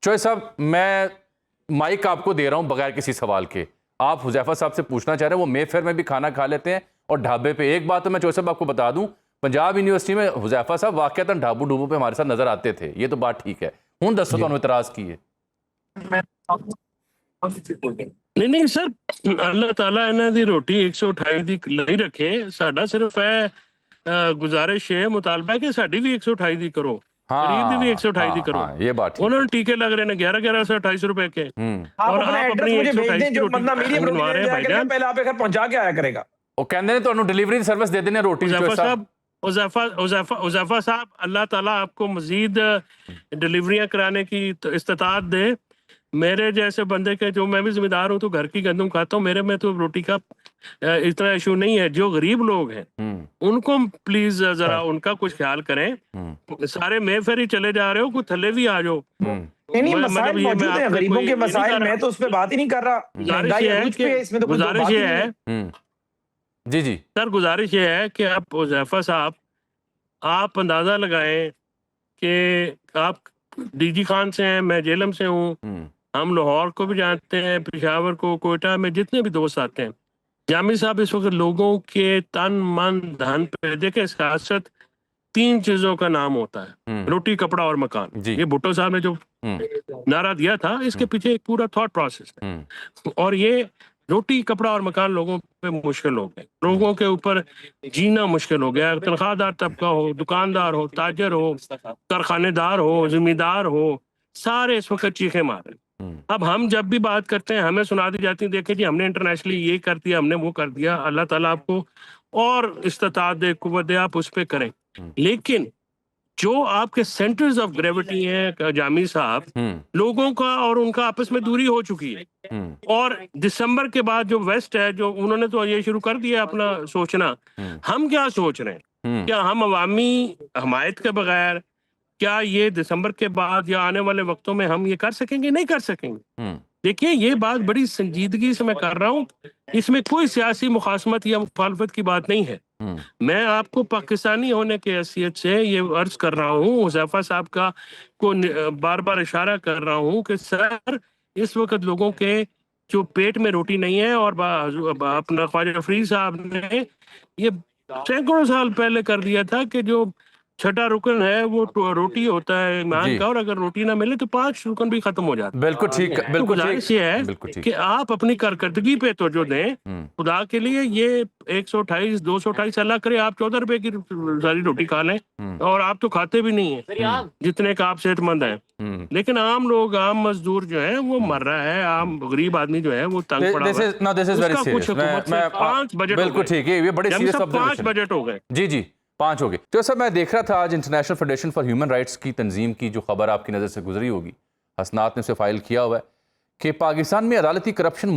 چوہے صاحب میں مائک آپ کو دے رہا ہوں بغیر کسی سوال کے. آپ حذیفہ صاحب سے پوچھنا چاہ رہے ہیں, وہ مے فیئر میں بھی کھانا کھا لیتے ہیں اور ڈھابے پہ. ایک بات تو میں چوہے صاحب آپ کو بتا دوں, پنجاب یونیورسٹی میں حذیفہ صاحب واقعتاً ڈھابو ڈوبو پہ ہمارے ساتھ نظر آتے تھے, یہ تو بات ٹھیک ہے. ہوں دسو تو اعتراض کی ہے نہیں سر, اللہ تعالیٰ انہاں دی روٹی 128 دی نہیں رکھے. ساڈا صرف ہے گزارش ہے, مطالبہ ہے کہ ساڈی بھی 128 دی کرو, غریب دی بھی 128 دی کرو. یہ بات انہوں نے ٹیکے لگ رہے ہیں 1128 روپے کے, آپ اپنا ایڈریس مجھے بھیج دیں, جو بندہ میری روٹی دے دیا کرے گا پہلے آپ گھر پہنچا کے آیا کرے گا. وہ کہندے نے تو ڈیلیوری سروس دے دینے روٹی. حذیفہ صاحب, اللہ تعالیٰ آپ کو مزید ڈیلیوریاں کرانے کی استطاعت دے. میرے جیسے بندے کے, جو میں بھی ذمہ دار ہوں تو گھر کی گندم کھاتا ہوں, میرے میں تو روٹی کا اتنا ایشو نہیں ہے. جو غریب لوگ ہیں ان کو پلیز ذرا ان کا کچھ خیال کریں. سارے مے فیر ہی چلے جا رہے ہو, کوئی تھلے بھی آ جاؤ. نہیں مسائل موجود ہیں غریبوں کے مسائل, میں تو اس پہ بات ہی نہیں کر رہا. گزارش یہ ہے جی جی سر, گزارش یہ ہے کہ آپ حذیفہ صاحب آپ اندازہ لگائیں کہ آپ ڈی جی خان سے ہیں, میں جیلم سے ہوں, ہم لاہور کو بھی جانتے ہیں, پشاور کو, کوئٹہ میں جتنے بھی دوست آتے ہیں. جامی صاحب اس وقت لوگوں کے تن من دھن پہ دیکھیں, سیاست 3 چیزوں کا نام ہوتا ہے, روٹی کپڑا اور مکان. یہ بھٹو صاحب نے جو نعرہ دیا تھا, اس کے پیچھے ایک پورا تھاٹ پروسیس ہے. اور یہ روٹی کپڑا اور مکان لوگوں پہ مشکل ہو گئے, لوگوں کے اوپر جینا مشکل ہو گیا. تنخواہ دار طبقہ ہو, دکاندار ہو, تاجر ہو, کارخانے دار ہو, زمیندار ہو, سارے اس وقت چیخیں مار رہے ہیں. اب ہم جب بھی بات کرتے ہیں ہمیں سنا دی جاتی ہے, دیکھیں جی ہم نے انٹرنیشنلی یہ کر دیا, ہم نے وہ کر دیا. اللہ تعالیٰ آپ کو اور استطاعت دے, قوت دے, آپ اس پہ کریں. لیکن جو آپ کے سینٹرز آف گریوٹی ہیں جامی صاحب, لوگوں کا اور ان کا آپس میں دوری ہو چکی ہے. اور دسمبر کے بعد جو ویسٹ ہے, جو انہوں نے تو یہ شروع کر دیا اپنا سوچنا. ہم کیا سوچ رہے ہیں, کیا ہم عوامی حمایت کے بغیر کیا یہ دسمبر کے بعد یا آنے والے وقتوں میں ہم یہ کر سکیں گے؟ نہیں کر سکیں گے. دیکھیں یہ بات بڑی سنجیدگی سے میں کر رہا ہوں, اس میں کوئی سیاسی مخاصمت یا مخالفت کی بات نہیں ہے. میں آپ کو پاکستانی ہونے کی حیثیت سے یہ عرض کر رہا ہوں, حذیفہ صاحب کا کو بار بار اشارہ کر رہا ہوں کہ سر اس وقت لوگوں کے جو پیٹ میں روٹی نہیں ہے, اور اپنا خواجہ فرید صاحب نے یہ سینکڑوں سال پہلے کر دیا تھا کہ جو چھٹا رکن ہے وہ روٹی ہوتا ہے ایمان کا, اور اگر روٹی نہ ملے تو 5 رکن بھی ختم ہو جاتا ہے. بالکل ٹھیک, بالکل گزارش یہ ہے کہ آپ اپنی کارکردگی پہ توجہ دیں خدا کے لیے. یہ 128 228 اللہ کرے آپ 14 روپے کی ساری روٹی کھا لیں, اور آپ تو کھاتے بھی نہیں ہیں جتنے کا آپ صحت مند ہیں. لیکن عام لوگ, عام مزدور جو ہے وہ مر رہا ہے, عام غریب آدمی جو ہے وہ تنگ پڑا ہوا ہے. اس کا کچھ حکومت سے 5 بجٹ ہو گئے, 5 بجٹ ہو گئے. جی جی 5 ہو گئے. تو سر میں دیکھ رہا تھا آج international federation for human rights کی تنظیم کی جو خبر آپ کی نظر سے گزری ہوگی, حسنات نے اسے فائل کیا ہوا ہے, کہ پاکستان میں عدالتی کرپشن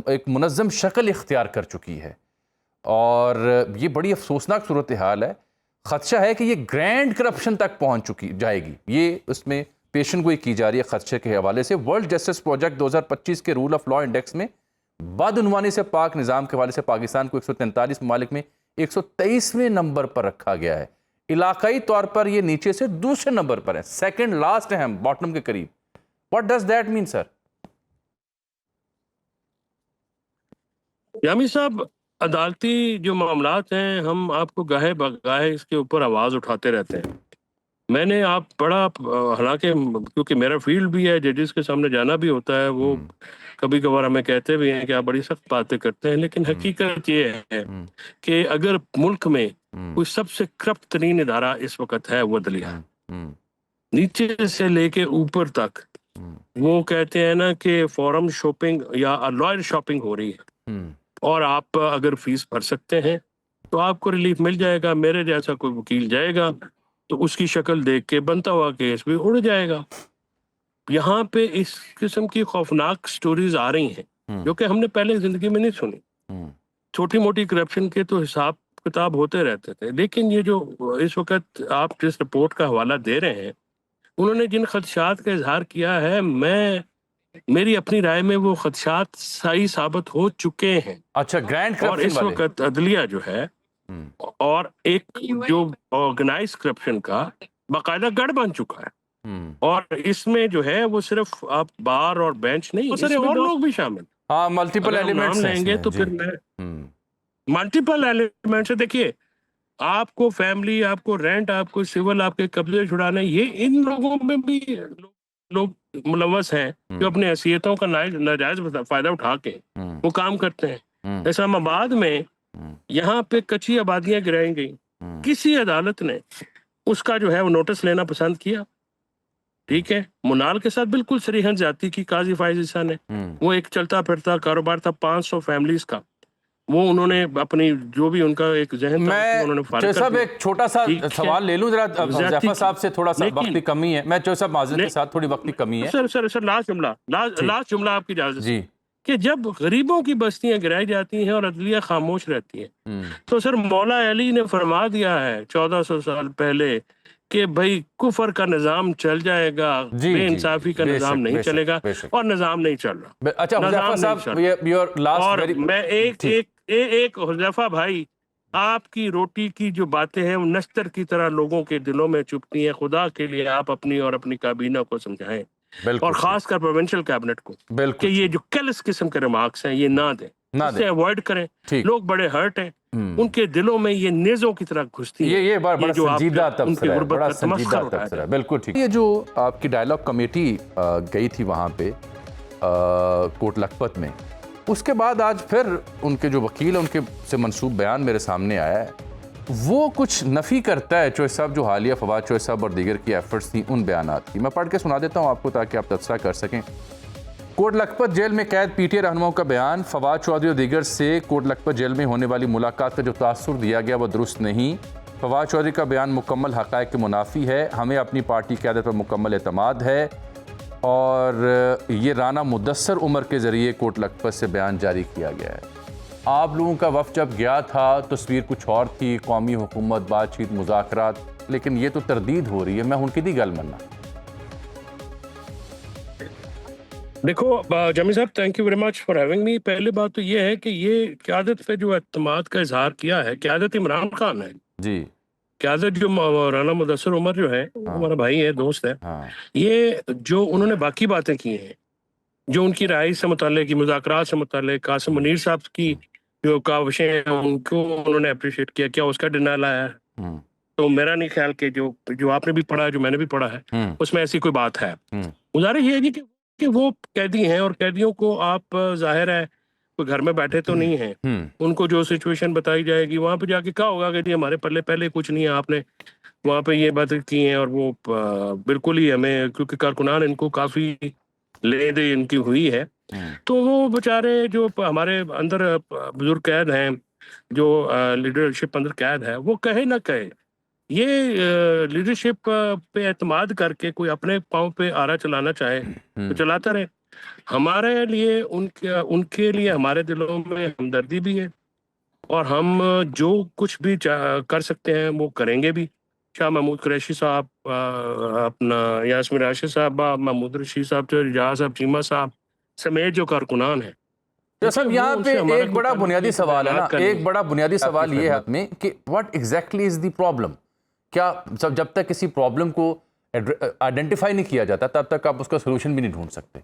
ایک منظم شکل اختیار کر چکی ہے, اور یہ بڑی افسوسناک صورتحال ہے. خدشہ ہے کہ یہ گرینڈ کرپشن تک پہنچ جائے گی. یہ اس میں پیشن گوئی کی جا رہی ہے خدشے کے حوالے سے. ورلڈ جسٹس پروجیکٹ 2025 کے رول آف لا انڈیکس میں بدعنوانی سے پاک نظام کے حوالے سے پاکستان کو 143 ممالک میں 123ویں نمبر پر رکھا گیا ہے. علاقائی طور پر یہ نیچے سے دوسرے نمبر پر ہے, سیکنڈ لاسٹ ہیں ہم, باٹم کے قریب. What does that mean, sir? Yami صاحب, عدالتی جو معاملات ہیں ہم آپ کو گاہے بگاہے اس کے اوپر آواز اٹھاتے رہتے ہیں. میں نے آپ بڑا, حالانکہ کیونکہ میرا فیلڈ بھی ہے, ججز کے سامنے جانا بھی ہوتا ہے, وہ کبھی کبھار ہمیں کہتے بھی ہیں کہ آپ بڑی سخت باتیں کرتے ہیں, لیکن حقیقت یہ ہے کہ اگر ملک میں کوئی سب سے کرپٹ ترین ادارہ اس وقت ہے وہ عدلیہ, نیچے سے لے کے اوپر تک, وہ کہتے ہیں نا کہ فورم شاپنگ یا لائر شاپنگ ہو رہی ہے, اور آپ اگر فیس بھر سکتے ہیں تو آپ کو ریلیف مل جائے گا. میرے جیسا کوئی وکیل جائے گا تو اس کی شکل دیکھ کے بنتا ہوا کیس بھی اڑ جائے گا. یہاں پہ اس قسم کی خوفناک سٹوریز آ رہی ہیں جو کہ ہم نے پہلے زندگی میں نہیں سنی. چھوٹی موٹی کرپشن کے تو حساب کتاب ہوتے رہتے تھے, لیکن یہ جو اس وقت آپ جس رپورٹ کا حوالہ دے رہے ہیں, انہوں نے جن خدشات کا اظہار کیا ہے, میری اپنی رائے میں وہ خدشات صحیح ثابت ہو چکے ہیں. اچھا, گرینڈ کرپشن اور اس وقت عدلیہ جو ہے اور ایک جو آرگنائز کرپشن کا باقاعدہ گڑھ بن چکا ہے. اور اس میں جو ہے وہ صرف آپ بار اور بینچ نہیں، سر اور لوگ بھی شامل، ہاں ملٹیپل ایلیمنٹس لیں گے تو پھر میں ملٹیپل ایلیمنٹس ہے. دیکھیے آپ کو فیملی، آپ کو رینٹ، آپ کو سول، آپ کے قبضے چھڑانا، یہ ان لوگوں میں بھی لوگ ملوث ہیں جو اپنی حیثیتوں کا ناجائز فائدہ اٹھا کے وہ کام کرتے ہیں. اسلام آباد میں یہاں پہ کچی آبادیاں گرائی گئی، کسی عدالت نے اس کا جو ہے وہ نوٹس لینا پسند کیا؟ ٹھیک ہے، منال کے ساتھ بالکل صریحاً زیادتی کی قاضی فائز عیسیٰ نے. وہ ایک چلتا پھرتا کاروبار تھا 500 فیملیز کا، وہ انہوں نے اپنی جو بھی ان کا ایک ذہن تھا انہوں نے فارغ کر صاحب دیا. ایک چھوٹا سا سوال لے لوں ذرا، حذیفہ صاحب سے تھوڑا سا وقت کی کمی ہے، میں صاحب معذرت کے ساتھ تھوڑی وقت کی کمی ہے. سر لاسٹ جملہ آپ کی اجازت جی کہ جب غریبوں کی بستیاں گرائی جاتی ہیں اور عدلیہ خاموش رہتی ہے تو سر مولا علی نے فرما دیا ہے 1400 سال پہلے کہ بھائی کفر کا نظام چل جائے گا، بے انصافی کا نظام نہیں چلے گا، اور نظام نہیں چل رہا. اچھا حذیفہ صاحب، اور میں ایک حذیفہ بھائی، آپ کی روٹی کی جو باتیں ہیں وہ نستر کی طرح لوگوں کے دلوں میں چپتی ہیں. خدا کے لیے آپ اپنی اور اپنی کابینہ کو سمجھائیں، اور خاص کر پروونشل کیبنٹ کو، کہ یہ جو کیلس قسم کے ریمارکس ہیں یہ نہ دیں، اسے ایوائڈ کریں. لوگ بڑے ہرٹ ہیں، ان کے دلوں میں یہ نیزوں کی طرح گھستی ہیں. یہ بڑا سنجیدہ تبصرہ ہے، بڑا سنجیدہ تبصرہ ہے، بالکل ٹھیک. یہ جو آپ کی ڈائیلاگ کمیٹی گئی تھی وہاں پہ کوٹ لکھپت میں، اس کے بعد آج پھر ان کے جو وکیل ہیں ان کے سے منسوب بیان میرے سامنے آیا ہے، وہ کچھ نفی کرتا ہے چوہے صاحب جو حالیہ فواد چوہے صاحب اور دیگر کی ایفرٹس تھیں ان بیانات کی. میں پڑھ کے سنا دیتا ہوں آپ کو تاکہ آپ تبصرہ کر سکیں. کوٹ لکھپت جیل میں قید پی ٹی آئی رہنماؤں کا بیان. فواد چودھری اور دیگر سے کوٹ لکھپت جیل میں ہونے والی ملاقات کا جو تاثر دیا گیا وہ درست نہیں. فواد چودھری کا بیان مکمل حقائق کے منافی ہے. ہمیں اپنی پارٹی قیادت پر مکمل اعتماد ہے. اور یہ رانا مدثر عمر کے ذریعے کوٹ لکھپت سے بیان جاری کیا گیا ہے. آپ لوگوں کا وفد جب گیا تھا تصویر کچھ اور تھی، قومی حکومت، بات چیت، مذاکرات، لیکن یہ تو تردید ہو رہی ہے. میں ہن کی دی گل مننا. دیکھو جمی صاحب، thank you very much for having me. پہلی بات تو یہ ہے کہ یہ قیادت پہ جو اعتماد کا اظہار کیا ہے، قیادت عمران خان ہے. جی قیادت جو رانا مدثر عمر جو ہے ہمارا بھائی ہے، دوست ہے. یہ جو انہوں نے باقی باتیں کی ہیں، جو ان کی رہائی سے متعلق، مذاکرات سے متعلق، قاسم منیر صاحب کی جو کاوشیں ہیں ان کو انہوں نے اپریشیٹ کیا، کیا اس کا ڈینائل آیا ہے؟ تو میرا نہیں خیال کہ جو آپ نے بھی پڑھا ہے، جو میں نے بھی پڑھا ہے، اس میں ایسی کوئی بات ہے. گزارش یہ ہے جی کہ وہ قیدی ہیں، اور قیدیوں کو آپ ظاہر ہے کوئی گھر میں بیٹھے تو نہیں ہیں، ان کو جو سچویشن بتائی جائے گی وہاں پہ جا کے کہا ہوگا کہ جی ہمارے پلے پہلے کچھ نہیں ہے، آپ نے وہاں پہ یہ باتیں کی ہیں. اور وہ بالکل ہی ہمیں، کیونکہ کارکنان ان کو کافی لے دے ان کی ہوئی ہے، تو وہ بیچارے جو ہمارے اندر بزرگ قید ہیں، جو لیڈرشپ اندر قید ہے، وہ کہے نہ کہے، یہ لیڈرشپ پہ اعتماد کر کے کوئی اپنے پاؤں پہ آرا چلانا چاہے تو چلاتا رہے. ہمارے لیے ان کے لیے ہمارے دلوں میں ہمدردی بھی ہے، اور ہم جو کچھ بھی کر سکتے ہیں وہ کریں گے بھی. شاہ محمود قریشی صاحب، اپنا یاسمین راشد صاحب، محمود رشید صاحب، رجاز صاحب، چیمہ صاحب سمیت جو کارکنان ہیں. صاحب یہاں پہ ایک بڑا بنیادی سوال ہے نا، ایک بڑا بنیادی سوال یہ ہے میں کہ what exactly is the problem؟ کیا جب تک کسی پرابلم کو آئیڈینٹیفائی نہیں کیا جاتا تب تک آپ اس کا سلوشن بھی نہیں ڈھونڈ سکتے.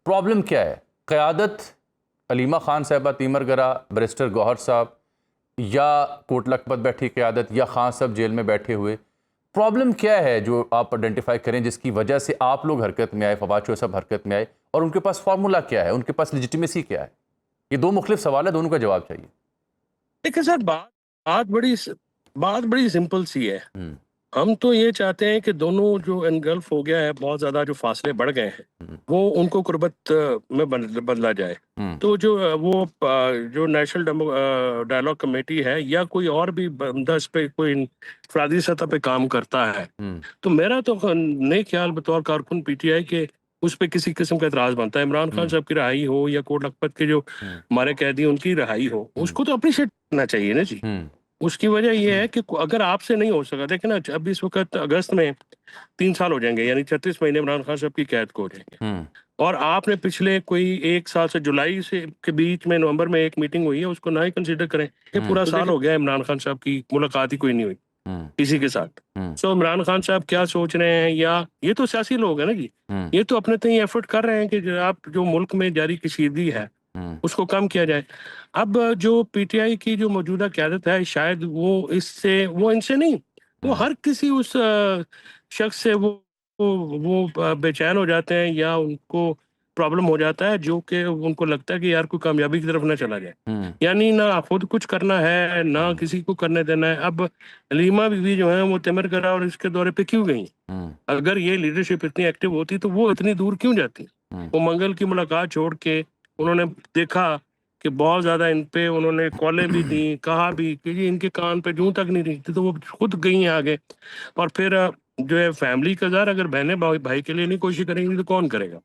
پرابلم کیا ہے؟ قیادت علیمہ خان صاحبہ تیمر گرا، بیرسٹر گوہر صاحب، یا کوٹ لکھپت بیٹھی قیادت، یا خان صاحب جیل میں بیٹھے ہوئے؟ پرابلم کیا ہے جو آپ آئیڈینٹیفائی کریں جس کی وجہ سے آپ لوگ حرکت میں آئے، فواد چودھری صاحب حرکت میں آئے، اور ان کے پاس فارمولا کیا ہے، ان کے پاس لیجیٹیمیسی کیا ہے؟ یہ دو مختلف سوال ہے، دونوں کا جواب چاہیے. دیکھیں سر، بات بڑی سمپل سی ہے. ہم تو یہ چاہتے ہیں کہ دونوں جو انگلف ہو گیا ہے، بہت زیادہ جو فاصلے بڑھ گئے ہیں، وہ ان کو قربت میں بدلا جائے. تو جو نیشنل ڈائیلاگ کمیٹی ہے یا کوئی اور بھی بندہ اس پہ کوئی انفرادی سطح پہ کام کرتا ہے، تو میرا تو نہیں خیال بطور کارکن پی ٹی آئی کہ اس پہ کسی قسم کا اعتراض بنتا ہے. عمران خان صاحب کی رہائی ہو یا کوٹ لکھپت کے جو ہمارے قیدی ان کی رہائی ہو، اس کو تو اپریشیٹ کرنا چاہیے نا جی. اس کی وجہ یہ ہے کہ اگر آپ سے نہیں ہو سکا، دیکھیں نا اب اس وقت اگست میں 3 سال ہو جائیں گے، یعنی 36 مہینے عمران خان صاحب کی قید کو ہو جائیں گے. اور آپ نے پچھلے کوئی 1 سال سے جولائی سے کے بیچ میں نومبر میں ایک میٹنگ ہوئی ہے، اس کو نہ ہی کنسیڈر کریں. یہ پورا سال ہو گیا عمران خان صاحب کی ملاقات ہی کوئی نہیں ہوئی. کسی کے ساتھ. سو عمران خان صاحب کیا سوچ رہے ہیں, یا یہ تو سیاسی لوگ ہیں نا جی, یہ تو اپنے تئیں ایفرٹ کر رہے ہیں کہ جو آپ جو ملک میں جاری کشیدگی ہے اس کو کم کیا جائے. اب جو پی ٹی آئی کی جو موجودہ قیادت ہے شاید وہ ان سے نہیں, وہ ہر کسی اس شخص سے وہ بے چین ہو جاتے ہیں یا ان کو پرابلم ہو جاتا ہے جو کہ ان کو لگتا ہے کہ یار کوئی کامیابی کی طرف نہ چلا جائے, یعنی نہ خود کچھ کرنا ہے نہ کسی کو کرنے دینا ہے. اب حلیمہ بیوی جو ہیں وہ تیمر کرا اور اس کے دورے پہ کیوں گئی؟ اگر یہ لیڈرشپ اتنی ایکٹیو ہوتی تو وہ اتنی دور کیوں جاتی؟ وہ منگل کی ملاقات چھوڑ کے انہوں نے دیکھا کہ بہت زیادہ ان پہ انہوں نے کالیں بھی دیں, کہا بھی کہ جی ان کے کان پہ جوں تک نہیں رہی تھی, تو وہ خود گئی ہیں آگے. اور پھر جو ہے فیملی کا ظاہر اگر بہنیں بھائی کے لیے نہیں کوشش کریں گی تو کون کرے گا؟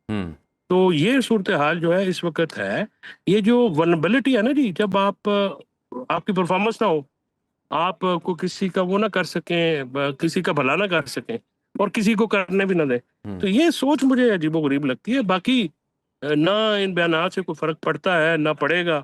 تو یہ صورتحال جو ہے اس وقت ہے. یہ جو ولنریبلٹی ہے نا جی, جب آپ کی پرفارمنس نہ ہو, آپ کو کسی کا وہ نہ کر سکیں, کسی کا بھلا نہ کر سکیں اور کسی کو کرنے بھی نہ دیں, تو یہ سوچ مجھے عجیب و غریب لگتی ہے. باقی نہ ان بیانات سے کوئی فرق پڑتا ہے نہ پڑے گا.